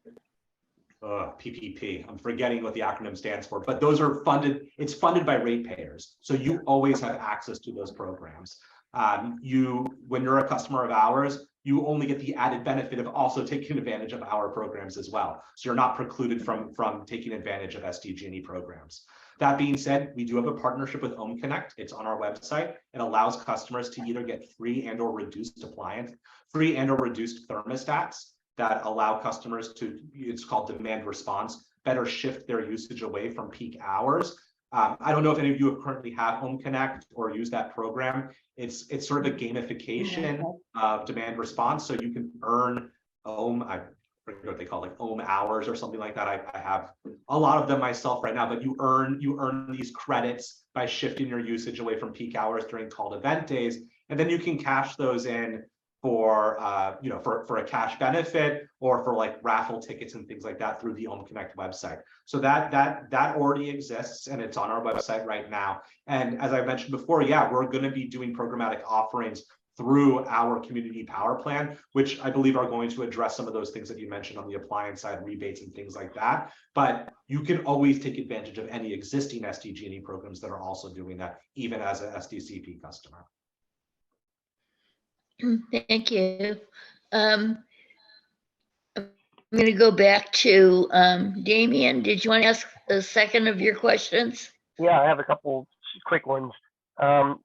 PPP. I'm forgetting what the acronym stands for, but those are funded. It's funded by ratepayers, so you always have access to those programs. When you're a customer of ours, you only get the added benefit of also taking advantage of our programs as well. So you're not precluded from taking advantage of SDG&E programs. That being said, we do have a partnership with Ohm Connect. It's on our website. It allows customers to either get free and or reduced thermostats that allow customers to, it's called demand response, better shift their usage away from peak hours. I don't know if any of you currently have Ohm Connect or use that program. It's sort of a gamification of demand response. So you can earn Ohm, I forget what they call, like Ohm hours or something like that. I have a lot of them myself right now, but you earn these credits by shifting your usage away from peak hours during called event days. And then you can cash those in for for a cash benefit or for like raffle tickets and things like that through the Ohm Connect website. So that already exists and it's on our website right now. And as I mentioned before, yeah, we're going to be doing programmatic offerings through our community power plan, which I believe are going to address some of those things that you mentioned on the appliance side, rebates and things like that. But you can always take advantage of any existing SDG&E programs that are also doing that, even as a SDCP customer. Thank you. I'm going to go back to Damien. Did you want to ask a second of your questions? Yeah, I have a couple quick ones.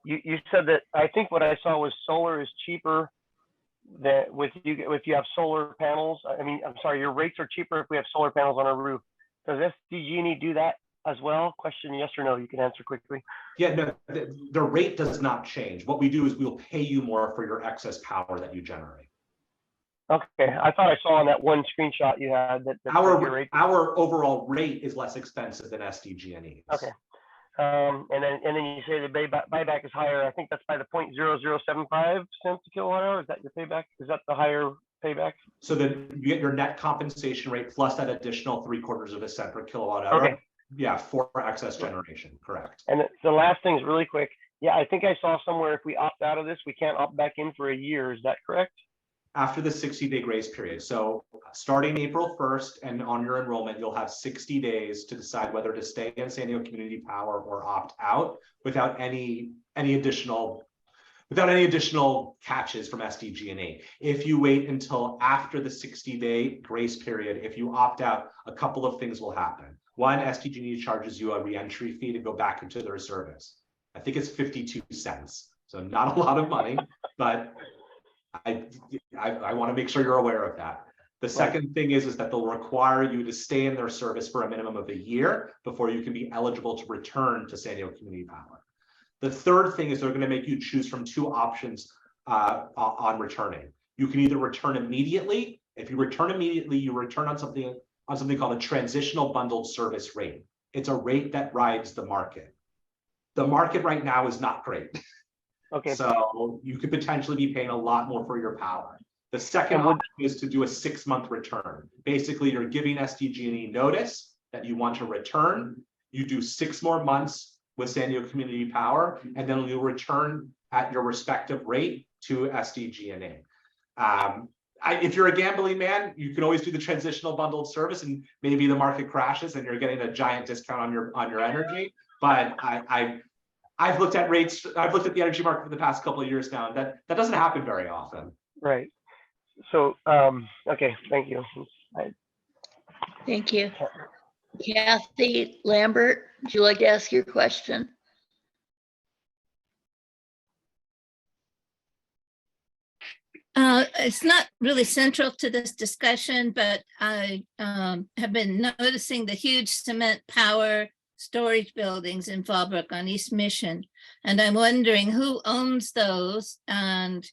You said that, I think what I saw was solar is cheaper than if you have solar panels. I mean, I'm sorry, your rates are cheaper if we have solar panels on our roof. Does SDG&E do that as well? Question, yes or no? You can answer quickly. Yeah, no, the rate does not change. What we do is we'll pay you more for your excess power that you generate. Okay, I thought I saw on that one screenshot you had that our overall rate is less expensive than SDG&E. Okay. And then you say the buyback is higher. I think that's by the 0.0075 cents a kilowatt hour. Is that your payback? Is that the higher payback? So then you get your net compensation rate plus that additional 0.75 cents per kilowatt hour. Okay. Yeah, for excess generation, correct. And the last thing is really quick. Yeah, I think I saw somewhere if we opt out of this, we can't opt back in for a year. Is that correct? After the 60-day grace period. So starting April 1st and on your enrollment, you'll have 60 days to decide whether to stay in San Diego Community Power or opt out without any additional catches from SDG&E. If you wait until after the 60-day grace period, if you opt out, a couple of things will happen. One, SDG&E charges you a reentry fee to go back into their service. I think it's 52 cents. So not a lot of money, but I want to make sure you're aware of that. The second thing is that they'll require you to stay in their service for a minimum of a year before you can be eligible to return to San Diego Community Power. The third thing is they're going to make you choose from two options on returning. You can either return immediately. If you return immediately, you return on something called a transitional bundled service rate. It's a rate that rides the market. The market right now is not great. Okay. So you could potentially be paying a lot more for your power. The second option is to do a 6-month return. Basically, you're giving SDG&E notice that you want to return. You do 6 more months with San Diego Community Power, and then you'll return at your respective rate to SDG&E. If you're a gambling man, you can always do the transitional bundled service, and maybe the market crashes and you're getting a giant discount on your energy. But I've looked at rates. I've looked at the energy market for the past couple of years now, and that doesn't happen very often. Right. So, okay, thank you. Thank you. Kathy Lambert, would you like to ask your question? It's not really central to this discussion, but I have been noticing the huge cement power storage buildings in Fallbrook on East Mission. And I'm wondering who owns those, and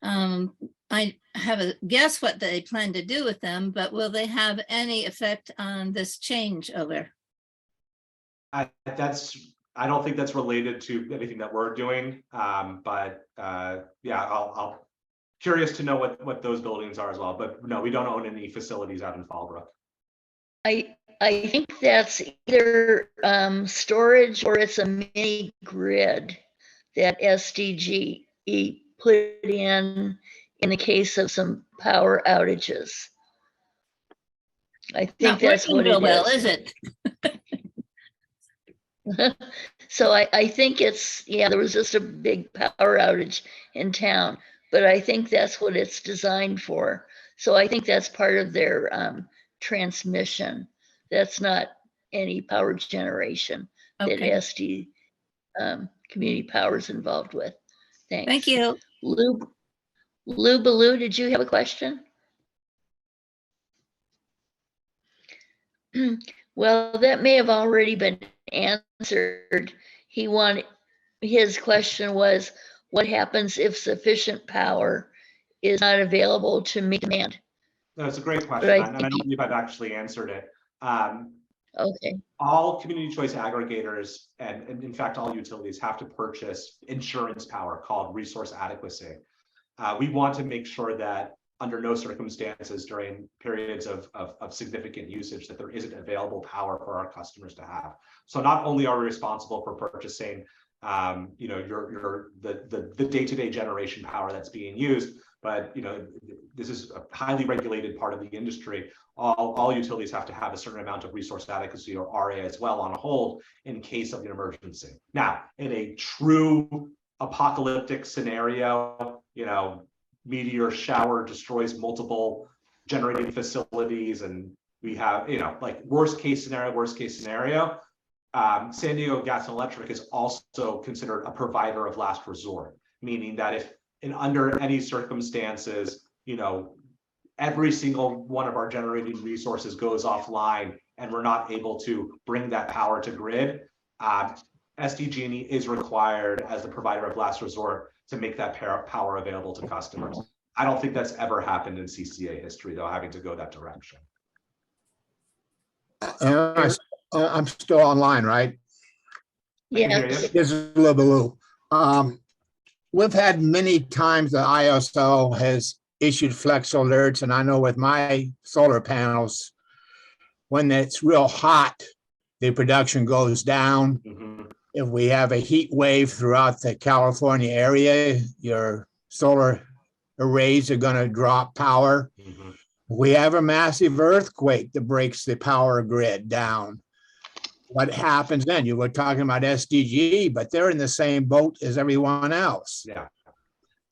I have a guess what they plan to do with them, but will they have any effect on this changeover? I don't think that's related to anything that we're doing, but yeah, I'll curious to know what those buildings are as well. But no, we don't own any facilities out in Fallbrook. I I think that's either storage or it's a mini grid that SDGE put in the case of some power outages. I think Not that's working what real it well, is. is it? So I think it's, yeah, there was just a big power outage in town, but I think that's what it's designed for. So I think that's part of their transmission. That's not any power generation that Okay, SD Community Power is involved with. Thanks. thank you. Lou Baloo, did you have a question? Well, that may have already been answered. His question was, what happens if sufficient power is not available to meet demand? That's a great question, I and I don't believe I've actually answered it. Okay, All community choice aggregators and in fact, all utilities have to purchase insurance power called resource adequacy. We want to make sure that under no circumstances during periods of significant usage that there isn't available power for our customers to have. So not only are we responsible for purchasing the day-to-day generation power that's being used, but this is a highly regulated part of the industry. All utilities have to have a certain amount of resource adequacy, or RA, as well, on hold in case of an emergency. Now, in a true apocalyptic scenario, meteor shower destroys multiple generating facilities, and we have, like worst case scenario, San Diego Gas and Electric is also considered a provider of last resort, meaning that if under any circumstances, every single one of our generating resources goes offline and we're not able to bring that power to grid, SDG&E is required as the provider of last resort to make that power available to customers. I don't think that's ever happened in CCA history, though, having to go that direction. I'm still online, right? yes, This is Lou. We've had many times the ISO has issued flex alerts, and I know with my solar panels, when it's real hot, the production goes down. Mm-hmm. If we have a heat wave throughout the California area, your solar arrays are going to drop power. Mm-hmm. We have a massive earthquake that breaks the power grid down. What happens then? You were talking about SDG, but they're in the same boat as everyone else. Yeah.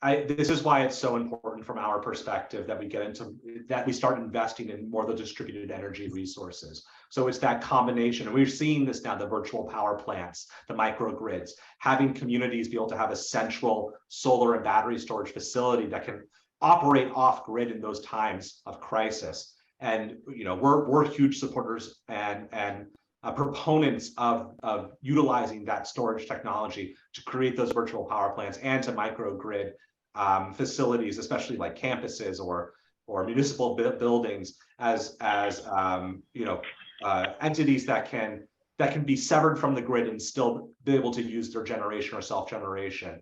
This is why it's so important from our perspective that we start investing in more of the distributed energy resources. So it's that combination, and we're seeing this now, the virtual power plants, the microgrids, having communities be able to have a central solar and battery storage facility that can operate off grid in those times of crisis. And we're huge supporters and proponents of utilizing that storage technology to create those virtual power plants and to microgrid facilities, especially like campuses or municipal buildings, as entities that can be severed from the grid and still be able to use their generation or self-generation.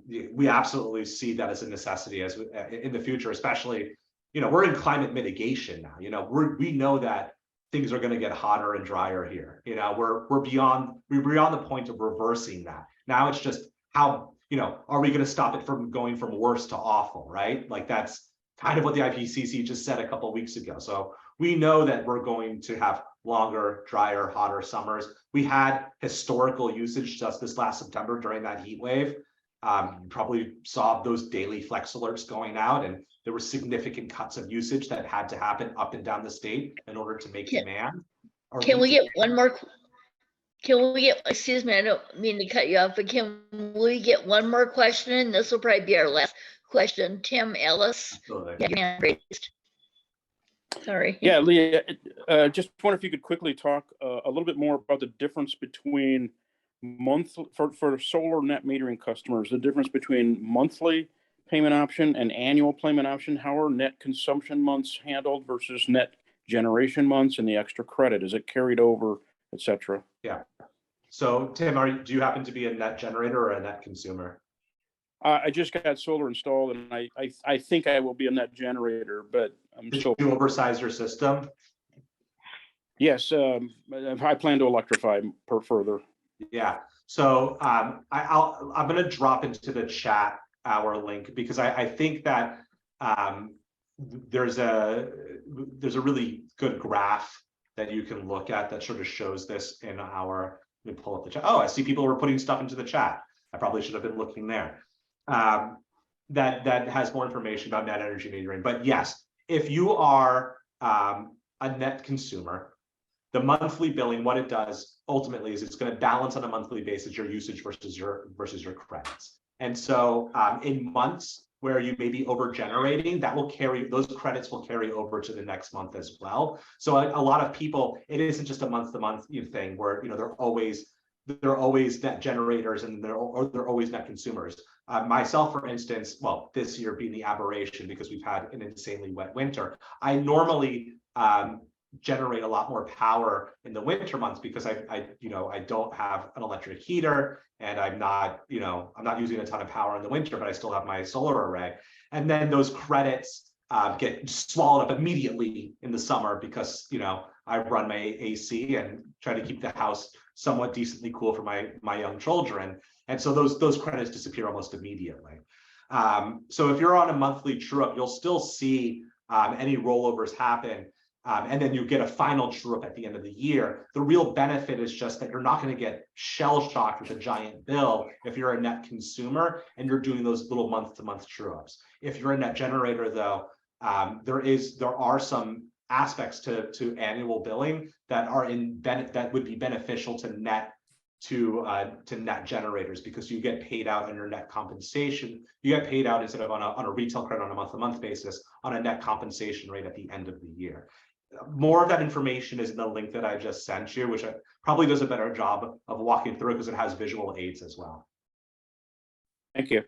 We absolutely see that as a necessity in the future, especially, we're in climate mitigation now. We know that things are going to get hotter and drier here. We're beyond the point of reversing that. Now it's just how, are we going to stop it from going from worse to awful, right? Like that's kind of what the IPCC just said a couple of weeks ago. So we know that we're going to have longer, drier, hotter summers. We had historical usage just this last September during that heat wave. You probably saw those daily flex alerts going out, and there were significant cuts of usage that had to happen up and down the state in order to make demand. Can we get one more? Excuse me, I don't mean to cut you off, but can we get one more question? This will probably be our last question. Tim Ellis. Absolutely. Your hand raised. Sorry. Yeah, Leah, just wonder if you could quickly talk a little bit more about the difference between for solar net metering customers, the difference between monthly payment option and annual payment option. How are net consumption months handled versus net generation months and the extra credit? Is it carried over, et cetera? Yeah. So Tim, do you happen to be a net generator or a net consumer? I just got solar installed, and I think I will be a net generator, but I'm Did still. you oversize your system? Yes, I plan to electrify further. Yeah, so I'm going to drop into the chat our link because I think that there's a really good graph that you can look at that sort of shows this in our, let me pull up the chat. Oh, I see people were putting stuff into the chat. I probably should have been looking there. That has more information about net energy metering. But yes, if you are a net consumer, the monthly billing, what it does ultimately is it's going to balance on a monthly basis your usage versus your credits. And so in months where you may be over generating, that will carry, those credits will carry over to the next month as well. So a lot of people, it isn't just a month-to-month thing where they're always net generators and they're always net consumers. Myself, for instance, well, this year being the aberration because we've had an insanely wet winter, I normally generate a lot more power in the winter months because I don't have an electric heater and I'm not using a ton of power in the winter, but I still have my solar array. And then those credits get swallowed up immediately in the summer because I run my AC and try to keep the house somewhat decently cool for my young children. And so those credits disappear almost immediately. So if you're on a monthly true up, you'll still see any rollovers happen. And then you get a final true up at the end of the year. The real benefit is just that you're not going to get shell shocked with a giant bill if you're a net consumer and you're doing those little month-to-month true ups. If you're a net generator, though, there are some aspects to annual billing that are that would be beneficial to net generators because you get paid out on your net compensation. You get paid out instead of on a retail credit on a month-to-month basis on a net compensation rate at the end of the year. More of that information is in the link that I just sent you, which probably does a better job of walking through because it has visual aids as well. Thank you.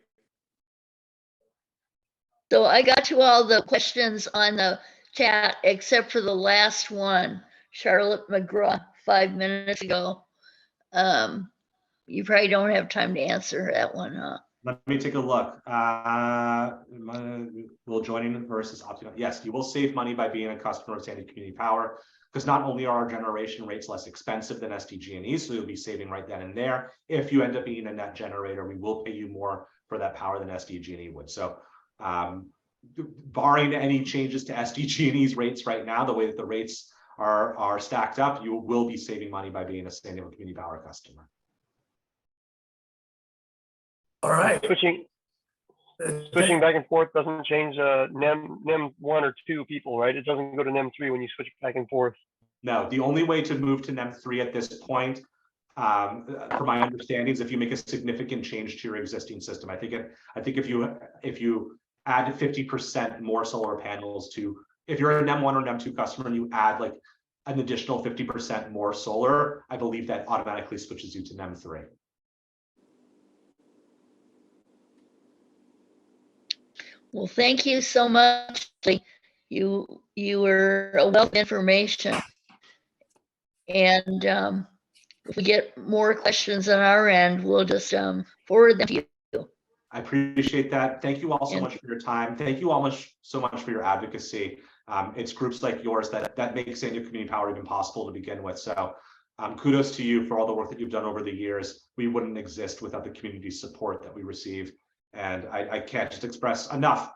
So I got to all the questions on the chat except for the last one, Charlotte McGraw, 5 minutes ago. You probably don't have time to answer that one, huh? Let me take a look. Will joining versus opting out? Yes, you will save money by being a customer of Sandy Community Power because not only are our generation rates less expensive than SDG&E, so you'll be saving right then and there. If you end up being a net generator, we will pay you more for that power than SDG&E would. So barring any changes to SDG&E's rates right now, the way that the rates are stacked up, you will be saving money by being a Sandy Community Power customer. All right. Switching back and forth doesn't change NEM 1 or 2 people, right? It doesn't go to NEM 3 when you switch back and forth. No, the only way to move to NEM 3 at this point, from my understanding, is if you make a significant change to your existing system. I think if you add 50% more solar panels to, if you're a NEM 1 or NEM 2 customer and you add like an additional 50% more solar, I believe that automatically switches you to NEM 3. Well, thank you so much. You were a wealth of information. And if we get more questions on our end, we'll just forward them to you. I appreciate that. Thank you all so much for your time. Thank you all so much for your advocacy. It's groups like yours that make San Diego Community Power even possible to begin with. So kudos to you for all the work that you've done over the years. We wouldn't exist without the community support that we receive. And I can't just express enough,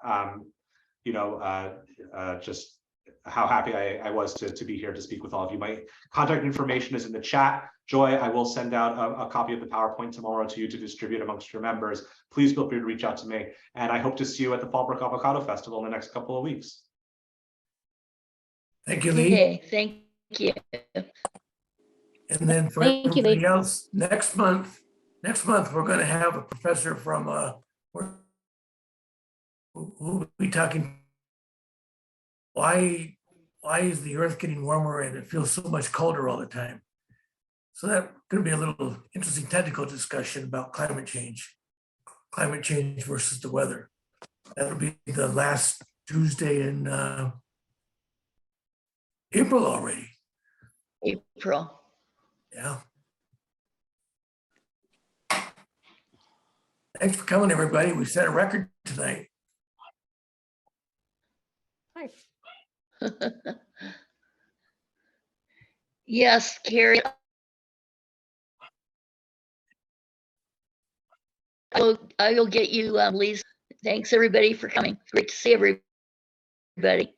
just how happy I was to be here to speak with all of you. My contact information is in the chat. Joy, I will send out a copy of the PowerPoint tomorrow to you to distribute amongst your members. Please feel free to reach out to me. And I hope to see you at the Fallbrook Avocado Festival in the next couple of weeks. Thank you, Lee. Okay, thank you. And then for everybody else, next month, we're going to have a professor from we'll be talking why is the earth getting warmer and it feels so much colder all the time. So that's going to be a little interesting technical discussion about climate change versus the weather. That'll be the last Tuesday in April already. April. Yeah. Thanks for coming, everybody. We set a record tonight. Hi. Yes, Carrie. I will get you, Lisa. Thanks, everybody, for coming. Great to see everybody.